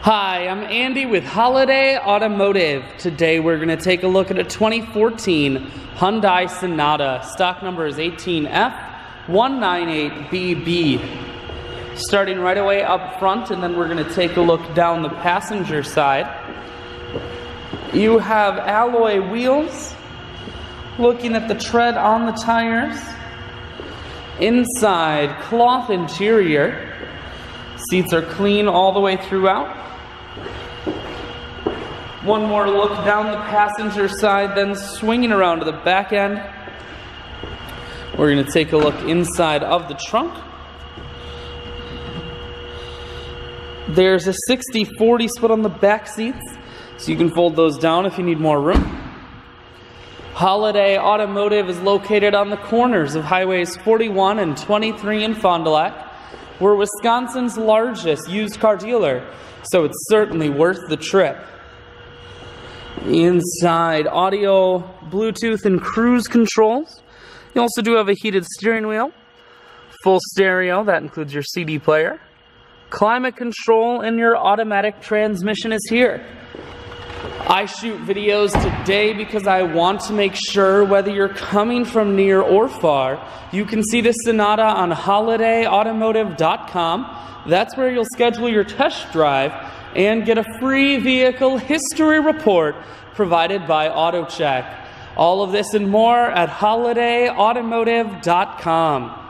Hi, I'm Andy with Holiday Automotive. Today we're going to take a look at a 2014 Hyundai Sonata. Stock number is 18F198BB. Starting right away up front, and then we're going to take a look down the passenger side. You have alloy wheels. Looking at the tread on the tires. Inside, cloth interior. Seats are clean all the way throughout. One more look down the passenger side, then swinging around to the back end. We're going to take a look inside of the trunk. There's a 60-40 split on the back seats, so you can fold those down if you need more room. Holiday Automotive is located on the corners of Highways 41 and 23 in Fond du Lac. We're Wisconsin's largest used car dealer, so it's certainly worth the trip. Inside, audio, Bluetooth, and cruise controls. You also do have a heated steering wheel, full stereo, that includes your CD player, climate control, and your automatic transmission is here. I shoot videos today because I want to make sure whether you're coming from near or far, you can see this Sonata on holidayautomotive.com. That's where you'll schedule your test drive and get a free vehicle history report provided by AutoCheck. All of this and more at holidayautomotive.com.